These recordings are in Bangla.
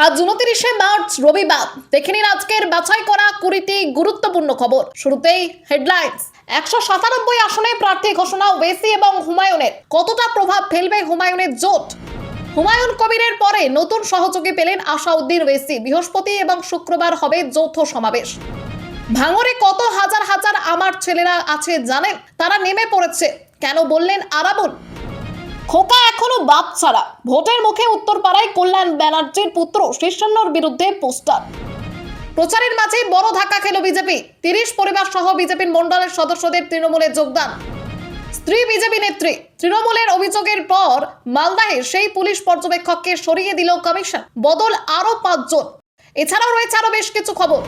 আজ 29শে মার্চ রবিবার। দেখে নিন আজকের বাছাই করা 20টি গুরুত্বপূর্ণ খবর। শুরুতেই হেডলাইন্স। 197 আসনে প্রার্থী ঘোষণা ওয়েসি এবং হুমায়ুনের। কতটা প্রভাব ফেলবে হুমায়ুনের জোট? হুমায়ুন কবিরের পরে নতুন সহযোগী পেলেন আসাউদ্দিন ওয়েসি। বৃহস্পতি এবং শুক্রবার হবে যৌথ সমাবেশ। ভাঙরে কত হাজার হাজার আমার ছেলেরা আছে জানেন? তারা নেমে পড়েছে, কেন বললেন আরাবুল। খোকা এখনো বাপ ছাড়া। ভোটের মুখে উত্তরপাড়ায় কল্যাণ ব্যানার্জির পুত্র শীর্ষণ্যর বিরুদ্ধে পোস্টার। প্রচারের মাঝে বড় ধাক্কা খেল বিজেপি। 30 পরিবার সহ বিজেপির মন্ডলের সদস্যদের তৃণমূলে যোগদান। স্ত্রী বিজেপি নেত্রী। তৃণমূলের অভিযোগের পর মালদাহে সেই পুলিশ পর্যবেক্ষককে সরিয়ে দিল কমিশন। বদল আরো 5 জন। এছাড়াও রয়েছে আরো বেশ কিছু খবর।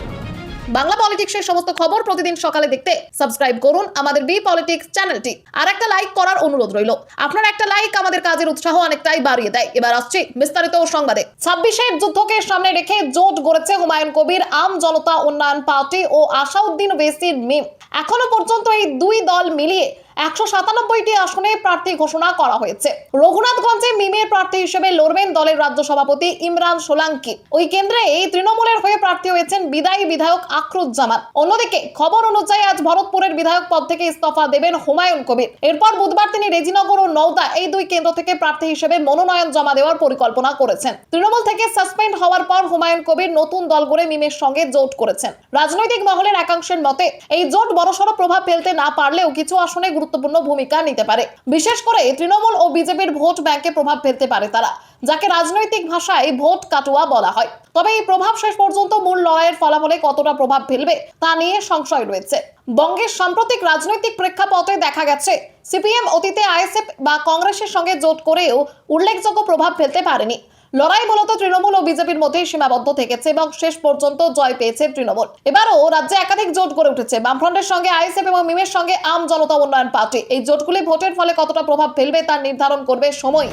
বাংলা পলিটিক্সের সমস্ত খবর প্রতিদিন সকালে দেখতে সাবস্ক্রাইব করুন আমাদের বি পলিটিক্স চ্যানেলটি। আর একটা লাইক করার অনুরোধ রইল। আপনার একটা লাইক আমাদের কাজের উৎসাহ অনেকটাই বাড়িয়ে দেয়। এবার আসছি বিস্তারিত সংবাদে। 26এর যুদ্ধকে সামনে রেখে জোট গড়েছে হুমায়ুন কবির, আম জনতা উন্নয়ন পার্টি ও আসাউদ্দিন ওয়েসির মিম। এখনো পর্যন্ত এই দুই দল মিলিয়ে 197টি আসনে প্রার্থী ঘোষণা করা হয়েছে। রঘুনাথগঞ্জে মিমের প্রার্থী হিসেবে লড়বেন দলের রাজ্য সভাপতি ইমরান সোলাঙ্কি। ওই কেন্দ্রে এই তৃণমূলের হয়ে প্রার্থী হয়েছেন বিদায়ী বিধায়ক আখরুজ্জামান। অন্যদিকে খবর অনুযায়ী আজ ভরতপুরের বিধায়ক পদ থেকে ইস্তফা দেবেন হুমায়ুন কবির। এরপর বুধবার তিনি রেজিনগর ও নওদা এই দুই কেন্দ্র থেকে প্রার্থী হিসেবে মনোনয়ন জমা দেওয়ার পরিকল্পনা করেছেন। তৃণমূল থেকে সাসপেন্ড হওয়ার পর হুমায়ুন কবির নতুন দল গড়ে মিমের সঙ্গে জোট করেছেন। রাজনৈতিক মহলের একাংশের মতে এই জোট বড়সড় প্রভাব ফেলতে না পারলেও কিছু আসনে গুরুত্বপূর্ণ ভূমিকা নিতে পারে। বিশেষ করে তৃণমূল ও বিজেপির ভোট ব্যাংকে প্রভাব ফেলতে পারে তারা, যাকে রাজনৈতিক ভাষায় ভোট কাটুয়া বলা হয়। তবে এই প্রভাব শেষ পর্যন্ত মূল লড়াইয়ের ফলাফলে কতটা প্রভাব ফেলবে তা নিয়ে সংশয় রয়েছে। বঙ্গের সাম্প্রতিক রাজনৈতিক প্রেক্ষাপটে দেখা গেছে সিপিএম অতীতে আইএসএফ বা কংগ্রেসের সঙ্গে জোট করেও উল্লেখযোগ্য প্রভাব ফেলতে পারেনি। লড়াই মূলত তৃণমূল ও বিজেপির মধ্যেই সীমাবদ্ধ থেকেছে এবং শেষ পর্যন্ত জয় পেয়েছে তৃণমূল। এবারও রাজ্যে একাধিক জোট গড়ে উঠেছে। বামফ্রন্টের সঙ্গে আইএসএফ এবং মিমের সঙ্গে আম জনতা উন্নয়ন পার্টি। এই জোটগুলি ভোটের ফলে কতটা প্রভাব ফেলবে তা নির্ধারণ করবে সময়।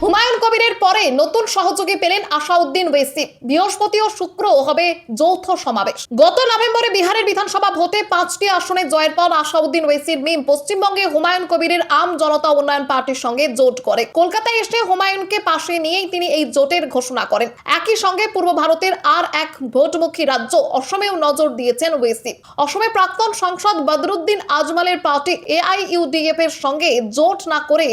হুমায়ুন কবিরের পরে নতুন সহযোগী পেলেন আসাউদ্দিন ওয়েসি। বৃহস্পতি ও শুক্র হবে যৌথ সমাবেশ। গত নভেম্বরে বিহারের বিধানসভা ভোটে 5টি আসনে জয়ের পর আসাউদ্দিন ওয়েসির মিম পশ্চিমবঙ্গে হুমায়ুন কবিরের আম জনতা উন্নয়ন পার্টির সঙ্গে জোট করে। কলকাতায় এসে হুমায়ুনকে পাশে নিয়েই তিনি এই জোটের ঘোষণা করেন। একই সঙ্গে পূর্ব ভারতের আর এক ভোটমুখী রাজ্য অসমেও নজর দিয়েছেন ওয়েসি। অসমে প্রাক্তন সাংসদ বদরুদ্দিন আজমলের পার্টি এআইইউডিএফ এর সঙ্গে জোট না করে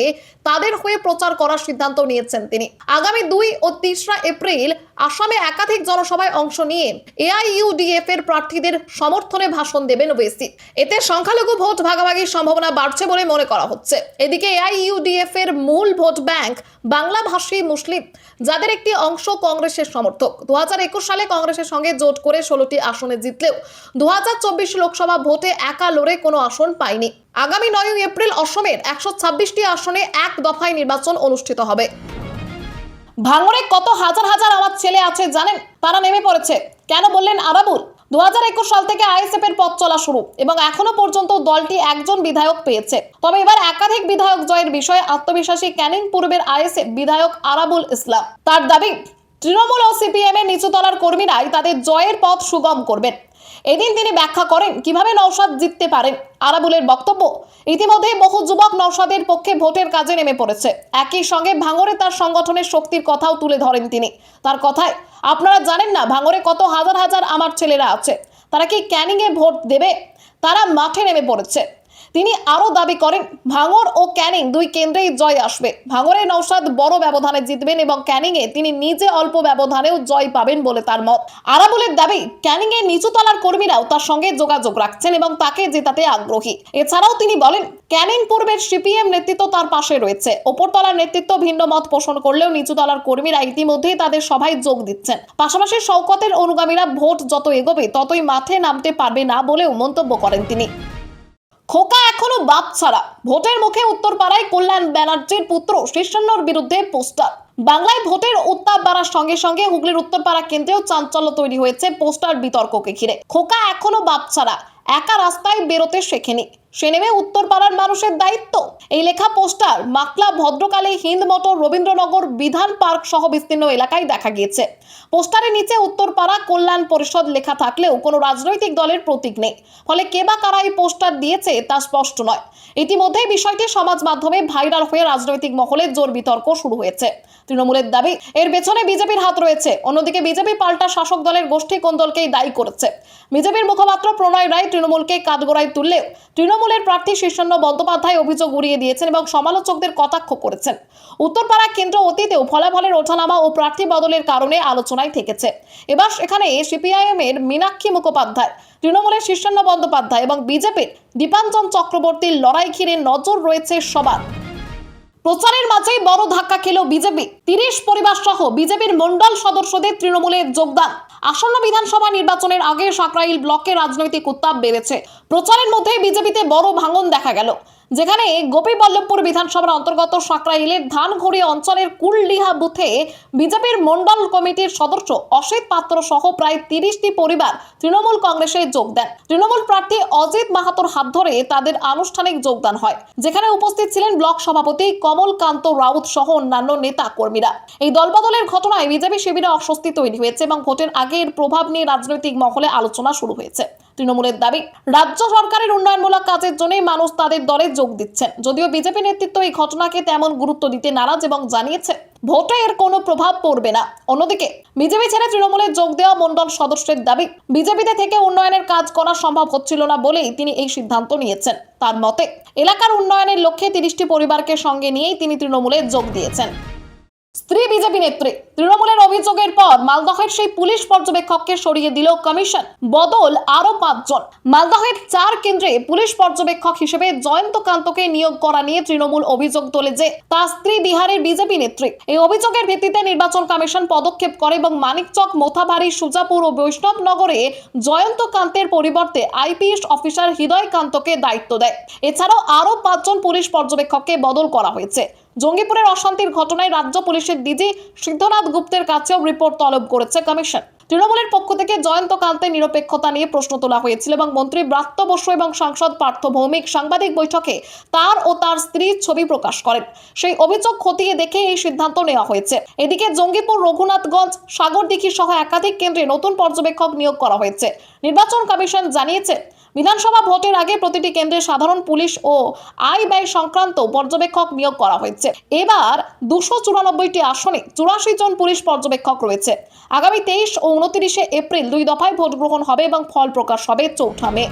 তাদের হয়ে প্রচার করার সিদ্ধান্ত নিয়েছেন তিনি। আগামী 2 ও 3 এপ্রিল আসামে একাধিক জনসভায় অংশ নিয়ে এআইইউডিএফ এর প্রার্থীদের সমর্থনে ভাষণ দেবেন ওয়েসি। এতে সংখ্যালঘু ভোট ভাগাভাগির সম্ভাবনা বাড়ছে বলে মনে করা হচ্ছে। এদিকে এআইইউডিএফ এর মূল ভোট ব্যাংক বাংলাভাষী মুসলিম, যাদের একটি অংশ কংগ্রেসের সমর্থক। 2021 সালে কংগ্রেসের সঙ্গে জোট করে 16টি আসনে জিতলেও 2024 লোকসভা ভোটে একা লড়ে কোনো আসন পায়নি। আগামী 9 এপ্রিল অসমের 126টি আসনে এক দফায় নির্বাচন অনুষ্ঠিত হবে। ভাঙরে কত হাজার হাজার আমার ছেলে আছে জানেন? তারা নেমে পড়েছে, কেন বললেন আরাবুল। 2021 সাল থেকে আইএসএফ এর পথ চলা শুরু এবং এখনো পর্যন্ত দলটি একজন বিধায়ক পেয়েছে। তবে এবার একাধিক বিধায়ক জয়ের বিষয়ে আত্মবিশ্বাসী ক্যানিং পূর্বের আইএসএফ বিধায়ক আরাবুল ইসলাম। তার দাবি, তৃণমূল ও সিপিএম এর নিচুতলার কর্মীরাই তাদের জয়ের পথ সুগম করবেন। এদিন তিনি ব্যাখ্যা করেন কিভাবে নওশাদ জিততে পারেন। আরাবুলের বক্তব্য, ইতিমধ্যে বহু যুবক নওশাদের পক্ষে ভোটের কাজে নেমে পড়েছে। একই সঙ্গে ভাঙরে তার সংগঠনের শক্তির কথাও তুলে ধরেন তিনি। তার কথায়, আপনারা জানেন না ভাঙরে কত হাজার হাজার আমার ছেলেরা আছে, তারা কি ক্যানিংয়ে ভোট দেবে? তারা মাঠে নেমে পড়েছে। তিনি আরো দাবি করেন ভাঙর ও ক্যানিং দুই কেন্দ্রেই জয় আসবে। ভাঙরে নওশাদ বড় ব্যবধানে জিতবেন এবং ক্যানিংয়ে তিনি নিজে অল্প ব্যবধানেও জয় পাবেন বলে তার মত। আরাবুলের দাবি, ক্যানিংয়ের নিচুতলার কর্মীরাও তার সঙ্গে যোগাযোগ রাখছেন এবং তাকে জেতাতে আগ্রহী। এছাড়াও তিনি বলেন, ক্যানিং পূর্বের সিপিএম নেতৃত্ব তার পাশে রয়েছে। ওপরতলার নেতৃত্ব ভিন্ন মত পোষণ করলেও নিচুতলার কর্মীরা ইতিমধ্যেই তাদের সভায় যোগ দিচ্ছেন। পাশাপাশি শওকতের অনুগামীরা ভোট যত এগোবে ততই মাঠে নামতে পারবে না বলেও মন্তব্য করেন তিনি। খোকা এখনো বাপ ছাড়া। ভোটের মুখে উত্তরপাড়ায় কল্যাণ ব্যানার্জির পুত্র শীর্ষণ্যর বিরুদ্ধে পোস্টার। বাংলায় ভোটের উত্তাপ বাড়ার সঙ্গে সঙ্গে হুগলির উত্তরপাড়া কেন্দ্রেও চাঞ্চল্য তৈরি হয়েছে পোস্টার বিতর্ককে ঘিরে। খোকা এখনো বাপ ছাড়া, একা রাস্তায় বেরোতে শেখেনি। সে নেবে উত্তরপাড়ার মানুষের দায়িত্ব। এই লেখা পোস্টার মাকলা, ভদ্রকালী, হিন্দ মোটর, রবীন্দ্রনগর, বিধান পার্ক সহ বিস্তীর্ণ এলাকায় দেখা গিয়েছে। পোস্টারের নিচে উত্তরপাড়া কল্যাণ পরিষদ লেখা থাকলেও কোনো রাজনৈতিক দলের প্রতীক নেই। ফলে কে বা কারা এই পোস্টার দিয়েছে তা স্পষ্ট নয়। ইতিমধ্যেই বিষয়টি সমাজ মাধ্যমে ভাইরাল হয়ে রাজনৈতিক মহলে জোর বিতর্ক শুরু হয়েছে। তৃণমূলের দাবি এর পেছনে বিজেপির হাত রয়েছে। অন্যদিকে বিজেপি পাল্টা শাসক দলের গোষ্ঠী কোন্দলকেই দায়ী করেছে। বিজেপির মুখপাত্র প্রণয় রায় তৃণমূলকে কাঠগড়ায় তুললেও তৃণমূলের প্রার্থী শীর্ষেন্দ্র বন্দ্যোপাধ্যায় অভিযোগ উড়িয়ে দিয়েছেন এবং সমালোচকদের কটাক্ষ করেছেন। উত্তরপাড়া কেন্দ্র অতীতেও ফলাফলের ওঠানামা ও প্রার্থী বদলের কারণে আলোচনায় থেকেছে। এবার এখানে সিপিআইএম এর মীনাক্ষী মুখোপাধ্যায়, তৃণমূলের শীর্ষেন্দ্র বন্দ্যোপাধ্যায় এবং বিজেপির দীপাঞ্জন চক্রবর্তীর লড়াই ঘিরে নজর রয়েছে সবার। প্রচারের মাঝেই বড় ধাক্কা খেল বিজেপি। 30 পরিবার সহ বিজেপির মন্ডল সদস্যদের তৃণমূলে যোগদান। আসন্ন বিধানসভা নির্বাচনের আগে সাকরাইল ব্লকে রাজনৈতিক উত্তাপ বেড়েছে। প্রচারের মধ্যে বিজেপিতে বড় ভাঙন দেখা গেল, যেখানে গোপীবল্লভপুর বিধানসভার অন্তর্গত সাকরাইলের ধানঘড়ি অঞ্চলের কুলডিহা বুথে বিজেপির মন্ডল কমিটির সদস্য অসিত পাত্র সহ প্রায় 30টি পরিবার তৃণমূল কংগ্রেসে যোগ দেন। তৃণমূল প্রার্থী অজিত মাহাতোর হাত ধরে তাদের আনুষ্ঠানিক যোগদান হয়, যেখানে উপস্থিত ছিলেন ব্লক সভাপতি কমলকান্ত রাউত সহ অন্যান্য নেতা কর্মীরা। এই দলবদলের ঘটনায় বিজেপি শিবিরে অস্বস্তি তৈরি হয়েছে এবং ভোটের আগে এর প্রভাব নিয়ে রাজনৈতিক মহলে আলোচনা শুরু হয়েছে। তৃণমূলের দাবি, রাজ্য সরকারের উন্নয়নমূলক কাজের জন্যই মানুষ তাদের দলে যোগ দিচ্ছেন। যদিও বিজেপি নেতৃত্ব এই ঘটনাকে তেমন গুরুত্ব দিতে নারাজ এবং জানিয়েছে ভোটে এর কোনো প্রভাব পড়বে না। অন্যদিকে বিজেপি ছেড়ে তৃণমূলে যোগ দেওয়া মন্ডল সদস্যের দাবি, বিজেপিতে থেকে উন্নয়নের কাজ করা সম্ভব হচ্ছিল না বলেই তিনি এই সিদ্ধান্ত নিয়েছেন। তার মতে, এলাকার উন্নয়নের লক্ষ্যে 30টি পরিবারকে সঙ্গে নিয়েই তিনি তৃণমূলে যোগ দিয়েছেন। স্ত্রী বিজেপি নেত্রী, তৃণমূলের অভিযোগের পর মালদহের সেই পুলিশ পর্যবেক্ষককে সরিয়ে দিল কমিশন। বদল আরো 5 জন। মালদহের 4 কেন্দ্রে পুলিশ পর্যবেক্ষক হিসেবে জয়ন্তকান্তকে নিয়োগ করা নিয়ে তৃণমূল অভিযোগ তোলে যে তার স্ত্রী বিহারের বিজেপি নেত্রী। এই অভিযোগের ভিত্তিতে নির্বাচন কমিশন পদক্ষেপ করে এবং মানিকচক, মোথাবাড়ি, সুজাপুর ও বৈষ্ণবনগরে জয়ন্তকান্তের পরিবর্তে আইপিএস অফিসার হৃদয়কান্তকে দায়িত্ব দেয়। এছাড়াও আরো 5 জন পুলিশ পর্যবেক্ষককে বদল করা হয়েছে। জঙ্গিপুরের অশান্তির ঘটনায় রাজ্য পুলিশের ডিজি সিদ্ধনাথ গুপ্তের কাছেও রিপোর্ট তলব করেছে কমিশন। তৃণমূলের পক্ষ থেকে জয়ন্তকান্তের নিরপেক্ষতা নিয়ে প্রশ্ন তোলা হয়েছিল এবং মন্ত্রী ব্রাত্য বসু এবং সাংসদ পার্থ ভৌমিক সাংবাদিক বৈঠকে তার ও তার স্ত্রীর ছবি প্রকাশ করেন। সেই অভিযোগ খতিয়ে দেখে এই সিদ্ধান্ত নেওয়া হয়েছে। এদিকে জঙ্গিপুর, রঘুনাথগঞ্জ, সাগরদিঘি সহ একাধিক কেন্দ্রে নতুন পর্যবেক্ষক নিয়োগ করা হয়েছে। নির্বাচন কমিশন জানিয়েছে, বিধানসভা ভোটের আগে প্রতিটি কেন্দ্রে সাধারণ পুলিশ ও আয় ব্যয় সংক্রান্ত পর্যবেক্ষক নিয়োগ করা হয়েছে। এবার 294টি আসনে 84 জন পুলিশ পর্যবেক্ষক রয়েছে। আগামী 23 ও 29 এপ্রিল 2 দফায় ভোট গ্রহণ হবে এবং ফল প্রকাশ হবে 4 মে।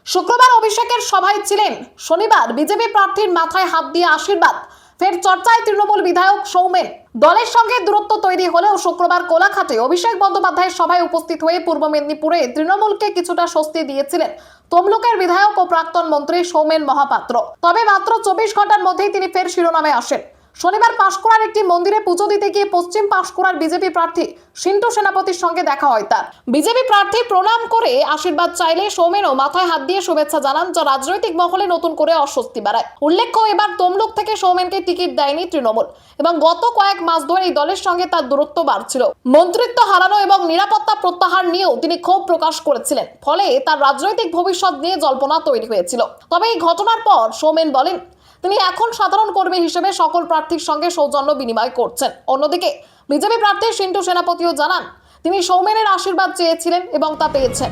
শুক্রবার অভিষেকের সভায় ছিলেন। শনিবার বিজেপি প্রার্থীর মাথায় হাত দিয়ে আশীর্বাদ। ফের চর্চায় তৃণমূল বিধায়ক সৌমেন। দলের সঙ্গে দূরত্ব তৈরি হলেও শুক্রবার কোলাঘাটে অভিষেক বন্দ্যোপাধ্যায়ের সভায় উপস্থিত হয়ে পূর্ব মেদিনীপুরে তৃণমূলকে কিছুটা স্বস্তি দিয়েছিলেন তমলুকের বিধায়ক ও প্রাক্তন মন্ত্রী সৌমেন মহাপাত্র। তবে মাত্র 24 ঘন্টার মধ্যেই তিনি ফের শিরোনামে আসেন। শনিবার পাঁশকুড়ার একটি মন্দিরে পুজো দিতে গিয়ে পশ্চিম পাঁশকুড়ার বিজেপি প্রার্থী সিন্টু সেনাপতির সঙ্গে দেখা হয় তার। বিজেপি প্রার্থী প্রণাম করে আশীর্বাদ চাইলে সৌমেনও মাথায় হাত দিয়ে শুভেচ্ছা জানান, যা রাজনৈতিক মহলে নতুন করে অস্বস্তি বাড়ায়। উল্লেখ্য, এবার তমলুক থেকে সৌমেনকে টিকিট দেয়নি তৃণমূল এবং গত কয়েক মাস ধরে এই দলের সঙ্গে তার দূরত্ব বাড়ছিল। মন্ত্রিত্ব হারানো এবং নিরাপত্তা প্রত্যাহার নিয়েও তিনি ক্ষোভ প্রকাশ করেছিলেন। ফলে তার রাজনৈতিক ভবিষ্যৎ নিয়ে জল্পনা তৈরি হয়েছিল। তবে এই ঘটনার পর সৌমেন বলেন, তিনি এখন সাধারণ কর্মী হিসেবে সকল প্রার্থীর সঙ্গে সৌজন্য বিনিময় করছেন। অন্যদিকে বিজেপি প্রার্থী সিন্টু সেনাপতিও জানান, তিনি সৌমেনের আশীর্বাদ চেয়েছিলেন এবং তা পেয়েছেন।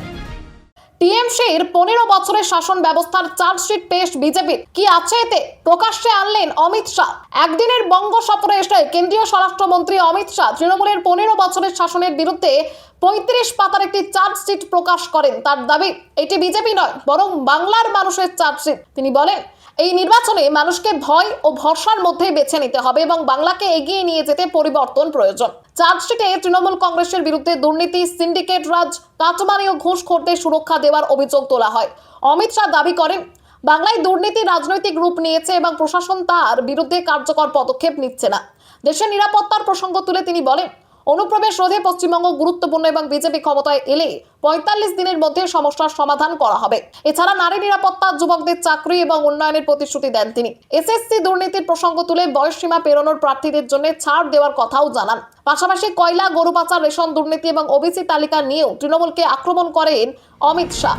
টিএমসির 15 বছরের শাসন ব্যবস্থার চার্জশিট পেশ বিজেপির। কি আছে এতে? প্রকাশ্যে আনলেন অমিত শাহ। একদিনের বঙ্গ সফরে এসে কেন্দ্রীয় স্বরাষ্ট্রমন্ত্রী অমিত শাহ তৃণমূলের 15 বছরের শাসনের বিরুদ্ধে 35 পাতার একটি চার্জশিট প্রকাশ করেন। তার দাবি, এটি বিজেপি নয়, বরং বাংলার মানুষের চার্জশিট। তিনি বলেন, এই নির্বাচনে মানুষকে ভয় ও ভরসার মধ্যে বেছে নিতে হবে এবং বাংলাকে এগিয়ে নিয়ে যেতে পরিবর্তন প্রয়োজন। চার্জশিটে তৃণমূল কংগ্রেসের বিরুদ্ধে দুর্নীতি, সিন্ডিকেট রাজ, কাটমানি ও ঘুষখোরদের সুরক্ষা দেওয়ার অভিযোগ তোলা হয়। অমিত শাহ দাবি করেন, বাংলায় দুর্নীতি রাজনৈতিক রূপ নিয়েছে এবং প্রশাসন তার বিরুদ্ধে কার্যকর পদক্ষেপ নিচ্ছে না। দেশের নিরাপত্তার প্রসঙ্গ তুলে তিনি বলেন, অনুপ্রবেশ রোধে পশ্চিমবঙ্গ গুরুত্বপূর্ণ এবং বিজেপি ক্ষমতায় এলে 45 দিনের মধ্যে সমস্যার সমাধান করা হবে। এছাড়া নারী নিরাপত্তা, যুবকদের চাকরি এবং উন্নয়নের প্রতিশ্রুতি দেন তিনি। এসএসসি দুর্নীতির প্রসঙ্গ তুলে বয়সসীমা পেরোনোর প্রার্থীদের জন্য ছাড় দেওয়ার কথাও জানান। পাশাপাশি কয়লা, গরু পাচার, রেশন দুর্নীতি এবং ওবিসি তালিকা নিয়েও তৃণমূলকে আক্রমণ করেন অমিত শাহ।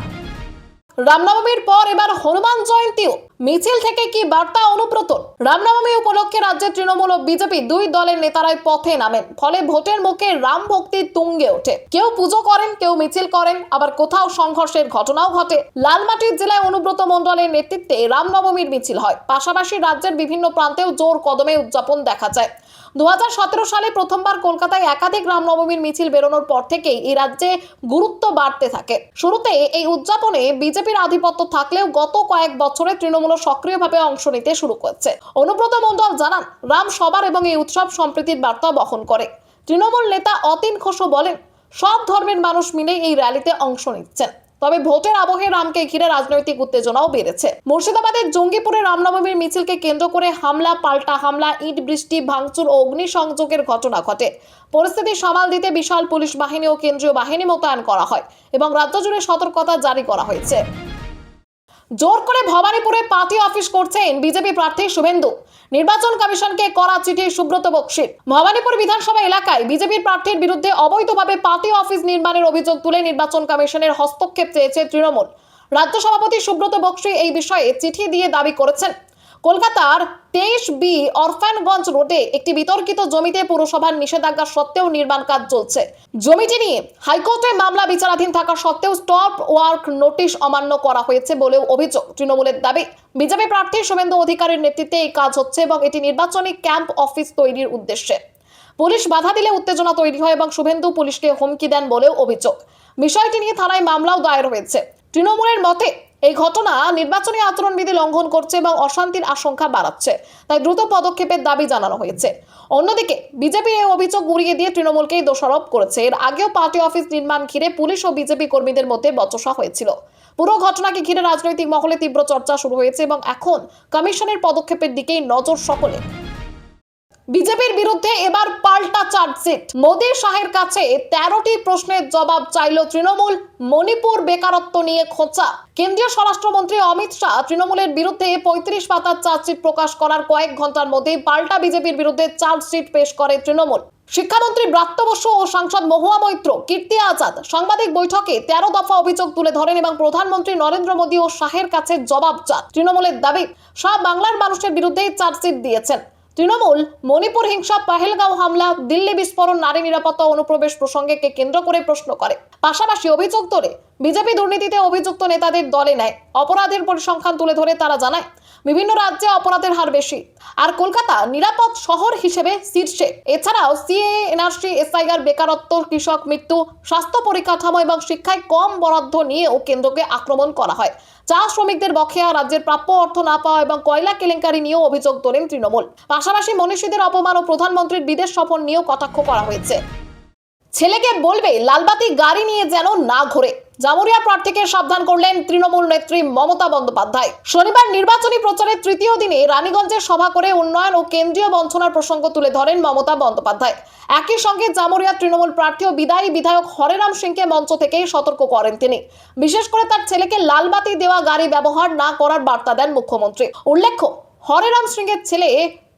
রামনবমীর পর এবার হনুমান জয়ন্তীও, মিছিল থেকে কি বার্তা অনুব্রত? রামনবমী উপলক্ষে রাজ্যের তৃণমূল ও বিজেপি দুই দলের নেতারাই পথে নামেন, ফলে ভোটের মুখে রাম ভক্তি তুঙ্গে ওঠে। কেউ পুজো করেন, কেউ মিছিল করেন, আবার কোথাও সংঘর্ষের ঘটনাও ঘটে। লালমাটির জেলায় অনুব্রত মণ্ডলের নেতৃত্বে রামনবমীর মিছিল হয়। পাশাপাশি রাজ্যের বিভিন্ন প্রান্তেও জোর কদমে উদযাপন দেখা যায়। 2017 সালে প্রথমবার কলকাতায় একাধিক রামনবমীর মিছিল বেরোনোর পর থেকেই এই রাজ্যে গুরুত্ব বাড়তে থাকে। শুরুতে এই উদযাপনে বিজেপির আধিপত্য থাকলেও গত কয়েক বছরে তৃণমূল সক্রিয়ভাবে অংশ নিতে শুরু করেছে। অনুব্রত মণ্ডল জানান, রাম সবার এবং এই উৎসব সম্প্রীতির বার্তা বহন করে। তৃণমূল নেতা অতীন ঘোষও বলেন, সব ধর্মের মানুষ মিলে এই র্যালিতে অংশ নিচ্ছেন। তবে ভোটের আবহে রামকে ঘিরে রাজনৈতিক উত্তেজনাও বেড়েছে। মুর্শিদাবাদের জঙ্গিপুরে রামনবমীর মিছিলকে কেন্দ্র করে হামলা, পাল্টা হামলা, ইট বৃষ্টি, ভাঙচুর ও অগ্নিসংযোগের ঘটনা ঘটে। পরিস্থিতি সামাল দিতে বিশাল পুলিশ বাহিনী ও কেন্দ্রীয় বাহিনী মোতায়েন করা হয় এবং রাজ্য জুড়ে সতর্কতা জারি করা হয়েছে। জোর করে ভবানীপুরে পার্টি অফিস করছেন বিজেপি প্রার্থী শুভেন্দু। নির্বাচন কমিশনকে করা চিঠি সুব্রত বক্সির। ভবানীপুর বিধানসভা এলাকায় বিজেপির প্রার্থীর বিরুদ্ধে অবৈধভাবে পার্টি অফিস নির্মাণের অভিযোগ তুলে নির্বাচন কমিশনের হস্তক্ষেপ চেয়েছে তৃণমূল। রাজ্য সভাপতি সুব্রত বক্সি এই বিষয়ে চিঠি দিয়ে দাবি করেছেন, কলকাতার 23B অরফানগঞ্জ রোডে একটি বিতর্কিত জমিতে পুরসভার নিষেধাজ্ঞা সত্ত্বেও নির্মাণ কাজ চলছে। জমিটি নিয়ে হাইকোর্টে মামলা বিচারাধীন থাকা সত্ত্বেও স্টপ ওয়ার্ক নোটিশ অমান্য করা হয়েছে বলেও অভিযোগ। তৃণমূলের দাবি, বিজেপি প্রার্থী শুভেন্দু অধিকারীর নেতৃত্বে এই কাজ হচ্ছে এবং এটি নির্বাচনী ক্যাম্প অফিস তৈরির উদ্দেশ্যে। পুলিশ বাধা দিলে উত্তেজনা তৈরি হয় এবং শুভেন্দু পুলিশকে হুমকি দেন বলেও অভিযোগ। বিষয়টি নিয়ে থানায় মামলাও দায়ের হয়েছে। তৃণমূলের মতে এই ঘটনা নির্বাচনী আচরণবিধি লঙ্ঘন করছে এবং অশান্তির আশঙ্কা বাড়াচ্ছে, তাই দ্রুত পদক্ষেপের দাবি জানানো হয়েছে। অন্যদিকে বিজেপি এই অভিযোগ উড়িয়ে দিয়ে তৃণমূলকেই দোষারোপ করেছে। এর আগেও পার্টি অফিস নির্মাণ ঘিরে পুলিশ ও বিজেপি কর্মীদের মধ্যে বচসা হয়েছিল। পুরো ঘটনাকে ঘিরে রাজনৈতিক মহলে তীব্র চর্চা শুরু হয়েছে এবং এখন কমিশনের পদক্ষেপের দিকেই নজর সকলে। বিজেপির বিরুদ্ধে এবার পাল্টা চার্জশিট। মোদী শাহের কাছে 13টি প্রশ্নের জবাব চাইল তৃণমূল। মণিপুর বেকারত্ব নিয়ে খোঁচা। কেন্দ্রীয় স্বরাষ্ট্রমন্ত্রী অমিত শাহ তৃণমূলের বিরুদ্ধে 35 পাতার চার্জশিট প্রকাশ করার কয়েক ঘন্টার মধ্যেই পাল্টা বিজেপির বিরুদ্ধে চার্জশিট পেশ করে তৃণমূল। শিক্ষামন্ত্রী ব্রাত্য বসু ও সাংসদ মহুয়া মৈত্র, কীর্তি আজাদ সাংবাদিক বৈঠকে 13 দফা অভিযোগ তুলে ধরেন এবং প্রধানমন্ত্রী নরেন্দ্র মোদী ও শাহের কাছে জবাব চান। তৃণমূলের দাবি, শাহ বাংলার মানুষের বিরুদ্ধেই চার্জশিট দিয়েছেন। তৃণমূল মণিপুর হিংসা, পাহেলগাঁও হামলা, দিল্লি বিস্ফোরণ, নারী নিরাপত্তা অনুপ্রবেশ প্রসঙ্গে কেন্দ্র করে প্রশ্ন করে। পাশাপাশি অভিযোগ তোলে বিজেপি দুর্নীতিতে অভিযুক্ত নেতাদের দলে নেয়। অপরাধের পরিসংখ্যান তুলে ধরে তারা জানায়, বিভিন্ন রাজ্যে অপরাধের হার বেশি, আর কলকাতা নিরাপদ শহর হিসেবে শীর্ষে। এছাড়াও সিএএ, এনআরসি, এসআইআর, বেকারত্ব, কৃষক মৃত্যু, স্বাস্থ্য পরিকাঠামো এবং শিক্ষায় কম বরাদ্দ নিয়েও কেন্দ্রকে আক্রমণ করা হয়। চা শ্রমিকদের বকেয়া, রাজ্যের প্রাপ্য অর্থ না পাওয়া এবং কয়লা কেলেঙ্কারি নিয়েও অভিযোগ তোলেন তৃণমূল। পাশাপাশি মনীষীদের অপমান ও প্রধানমন্ত্রীর বিদেশ সফর নিয়েও কটাক্ষ করা হয়েছে। ছেলেকে বলবে লালবাতি গাড়ি নিয়ে যেন না ঘোরে, জামুরিয়া প্রার্থীকে সাবধান করলেন তৃণমূল নেত্রী মমতা বন্দ্যোপাধ্যায়। শনিবার নির্বাচনী প্রচারের তৃতীয় দিনে রানীগঞ্জে সভা করে উন্নয়ন ও কেন্দ্রীয় বঞ্চনার প্রসঙ্গ তুলে ধরেন মমতা বন্দ্যোপাধ্যায়। একই সঙ্গে জামুরিয়া তৃণমূল প্রার্থী ও বিদায়ী বিধায়ক হরেরাম সিংকে মঞ্চ থেকেই সতর্ক করেন তিনি। বিশেষ করে তার ছেলেকে লালবাতি দেওয়া গাড়ি ব্যবহার না করার বার্তা দেন মুখ্যমন্ত্রী। উল্লেখ্য, হরেরাম সিংয়ের ছেলে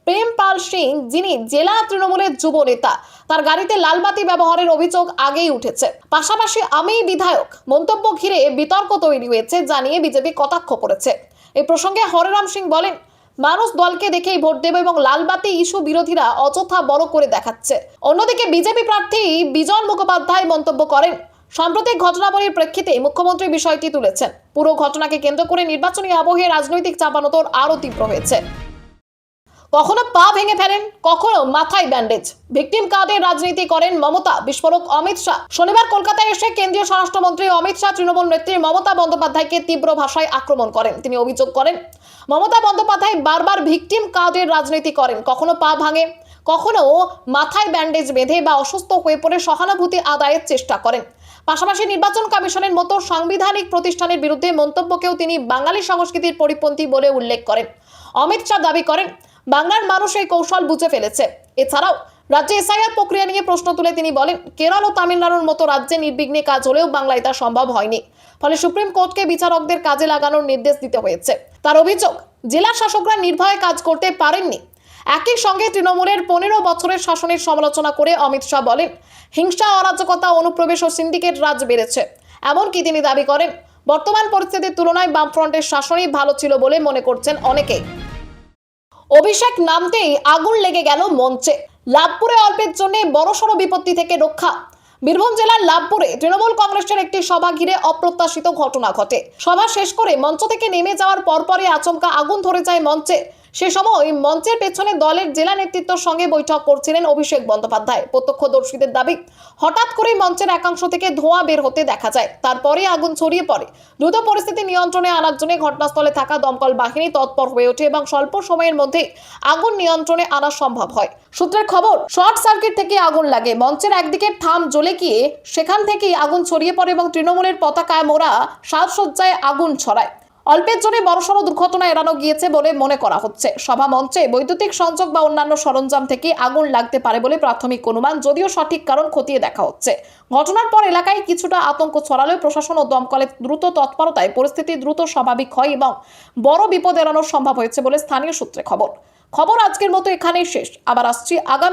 প্রেমপাল সিং, যিনি জেলা তৃণমূলের যুব নেতা, তার গাড়িতে লালবাতি ব্যবহারের অভিযোগ আগেই উঠেছে। পাশাপাশি আমি বিধায়ক মন্তব্য ঘিরে বিতর্ক তৈরি হয়েছে, জানিয়ে বিজেপি কটাক্ষ করেছে। এই প্রসঙ্গে হরেরাম সিং বলেন, মানুষ দলকে দেখেই ভোট দেবে এবং লালবাতি ইস্যু বিরোধীরা অযথা বড় করে দেখাচ্ছে। অন্যদিকে বিজেপি প্রার্থী বিজন মুখোপাধ্যায় মন্তব্য করেন, সাম্প্রতিক ঘটনাবলীর প্রেক্ষিতে মুখ্যমন্ত্রী বিষয়টি তুলেছেন। পুরো ঘটনাকে কেন্দ্র করে নির্বাচনী আবহে রাজনৈতিক চাপানোতর আরও তীব্র হয়েছে। কখনো পা ভেঙে ফেলেন, কখনো মাথায় ব্যান্ডেজ। ভিকটিম কার্ডের রাজনীতি করেন মমতা, বিস্ফোরক অমিত শাহ। শনিবার কলকাতায় এসে কেন্দ্রীয় স্বরাষ্ট্রমন্ত্রী অমিত শাহ তৃণমূল নেত্রী মমতা বন্দ্যোপাধ্যায়কে তীব্র ভাষায় আক্রমণ করেন। তিনি অভিযোগ করেন, মমতা বন্দ্যোপাধ্যায় বারবার ভিকটিম কার্ডের রাজনীতি করেন, কখনো পা ভাঙে, কখনো মাথায় ব্যান্ডেজ বেঁধে বা অসুস্থ হয়ে পড়ে সহানুভূতি আদায়ের চেষ্টা করেন। পাশাপাশি নির্বাচন কমিশনের মতো সাংবিধানিক প্রতিষ্ঠানের বিরুদ্ধে মন্তব্যকেও তিনি বাঙালি সংস্কৃতির পরিপন্থী বলে উল্লেখ করেন। অমিত শাহ দাবি করেন, বাংলার মানুষ এই কৌশল বুঝে ফেলেছে। এছাড়াও রাজ্যে এসআইআর প্রক্রিয়া নিয়ে প্রশ্ন তুলে তিনি বলেন, কেরল ও তামিলনাড়ুর মতো রাজ্যে নির্বিঘ্নে কাজ হলেও বাংলায় তা সম্ভব হয়নি, ফলে সুপ্রিম কোর্টকে বিচারকদের কাজে লাগানোর নির্দেশ দিতে হয়েছে। তার অভিযোগ, জেলা শাসকরা নির্ভয়ে কাজ করতে পারেননি। একই সঙ্গে তৃণমূলের 15 বছরের শাসনের সমালোচনা করে অমিত শাহ বলেন, হিংসা, অরাজকতা, অনুপ্রবেশ ও সিন্ডিকেট রাজ বেড়েছে। এমনকি তিনি দাবি করেন, বর্তমান পরিস্থিতির তুলনায় বামফ্রন্টের শাসনই ভালো ছিল বলে মনে করছেন অনেকেই। অভিষেক নামতেই আগুন লেগে গেল মঞ্চে। লাভপুরে অল্পের জন্য বড়সড় বিপত্তি থেকে রক্ষা। বীরভূম জেলার লাভপুরে তৃণমূল কংগ্রেসের একটি সভা ঘিরে অপ্রত্যাশিত ঘটনা ঘটে। সভা শেষ করে মঞ্চ থেকে নেমে যাওয়ার পরপরই আচমকা আগুন ধরে যায় মঞ্চে। সে সময় মঞ্চের পেছনে দলের জেলা নেতৃত্বের সঙ্গে বৈঠক করছিলেন অভিষেক বন্দ্যোপাধ্যায়। প্রত্যক্ষদর্শীদের দাবি, হঠাৎ করেই মঞ্চের একাংশ থেকে ধোঁয়া বের হতে দেখা যায়। তারপরে আগুন ছড়িয়ে পড়ে। দ্রুত পরিস্থিতি নিয়ন্ত্রণে আনার জন্য ঘটনাস্থলে থাকা দমকল বাহিনী তৎপর হয়ে ওঠে এবং স্বল্প সময়ের মধ্যে আগুন নিয়ন্ত্রণে আনা সম্ভব হয়। সূত্রের খবর, শর্ট সার্কিট থেকে আগুন লাগে। মঞ্চের একদিকে থাম জ্বলে গিয়ে সেখান থেকেই আগুন ছড়িয়ে পড়ে এবং তৃণমূলের পতাকায় মোড়া সাজসজ্জায় আগুন ছড়ায়। অল্পের জন্য বড়সড় দুর্ঘটনা এড়ানো গিয়েছে বলে মনে করা হচ্ছে। সভা মঞ্চে বৈদ্যুতিক সংযোগ বা অন্যান্য সরঞ্জাম থেকে আগুন লাগতে পারে বলে প্রাথমিক অনুমান, যদিও সঠিক কারণ খতিয়ে দেখা হচ্ছে। ঘটনার পর এলাকায় কিছুটা আতঙ্ক ছড়ালেও প্রশাসন ও দমকলের দ্রুত তৎপরতায় পরিস্থিতি দ্রুত স্বাভাবিক হয় এবং বড় বিপদ এড়ানো সম্ভব হয়েছে বলে স্থানীয় সূত্রে খবর। আজকের মতো এখানেই শেষ। আবার আসছি আগামী